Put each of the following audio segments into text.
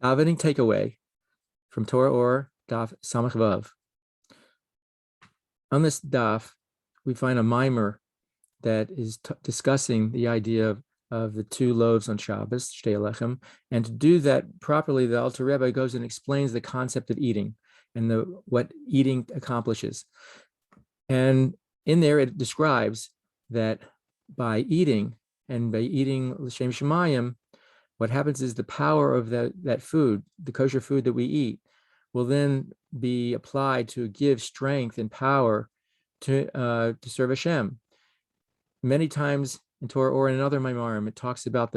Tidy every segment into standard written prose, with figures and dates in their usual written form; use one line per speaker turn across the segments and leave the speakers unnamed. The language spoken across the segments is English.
Davening takeaway from Torah Ohr, Daf Samach Vav. On this daf, we find a mimer that is discussing the idea of the two loaves on Shabbos, shtei ha'lexim, and to do that properly, the Alter Rebbe goes and explains the concept of eating and what eating accomplishes. And in there, it describes that by eating l'shem shemayim, what happens is the power of that food, the kosher food that we eat, will then be applied to give strength and power to serve Hashem. Many times in Torah or in other Maimarim, it talks about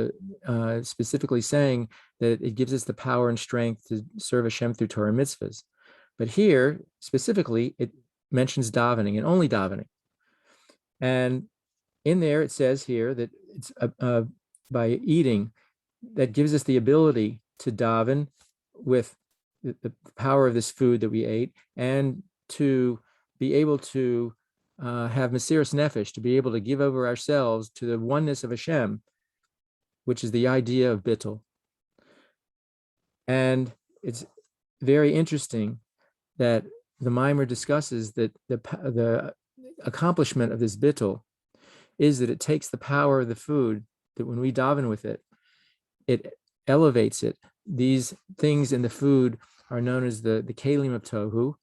specifically saying that it gives us the power and strength to serve Hashem through Torah mitzvahs. But here, specifically, it mentions davening and only davening. And in there, it says here that it's by eating that gives us the ability to daven with the power of this food that we ate, and to be able to have mesiras nefesh, to be able to give over ourselves to the oneness of Hashem, which is the idea of bittul. And it's very interesting that the mimer discusses that the accomplishment of this bittul is that it takes the power of the food, that when we daven with it, it elevates it. These things in the food are known as the kelim of tohu,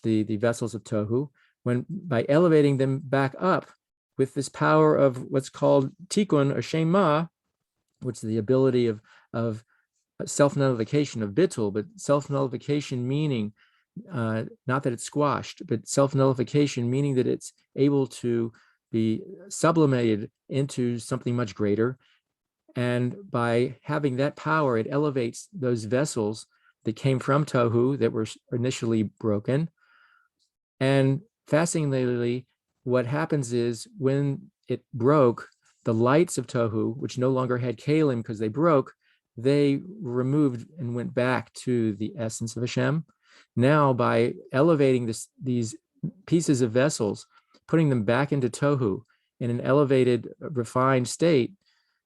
the vessels of tohu. When by elevating them back up with this power of what's called tikkun or shema, which is the ability of self-nullification, of bittul, but self-nullification meaning not that it's squashed, but self-nullification meaning that it's able to be sublimated into something much greater. And by having that power, it elevates those vessels that came from tohu that were initially broken. And fascinatingly, what happens is when it broke, the lights of tohu, which no longer had kelim because they broke, they removed and went back to the essence of Hashem. Now, by elevating these pieces of vessels, putting them back into tohu in an elevated, refined state,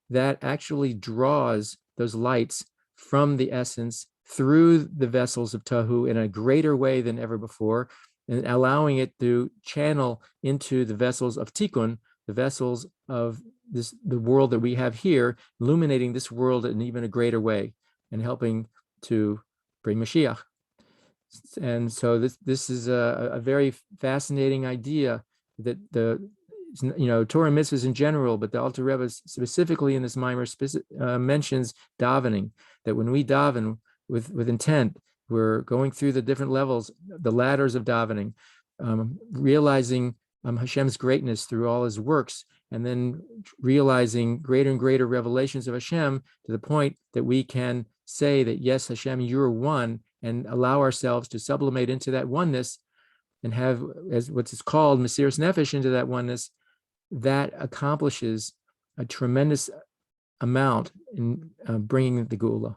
that actually draws those lights from the essence through the vessels of tohu in a greater way than ever before, and allowing it to channel into the vessels of tikkun, the vessels of the world that we have here, illuminating this world in even a greater way and helping to bring Mashiach. And so this is a very fascinating idea that Torah mitzvahs in general, but the Alter Rebbe specifically in this mimer mentions davening, that when we daven with intent, we're going through the different levels, the ladders of davening, realizing Hashem's greatness through all his works, and then realizing greater and greater revelations of Hashem to the point that we can say that, yes, Hashem, you're one, and allow ourselves to sublimate into that oneness and have, as what's called mesiras nefesh, into that oneness. That accomplishes a tremendous amount in bringing the Geula.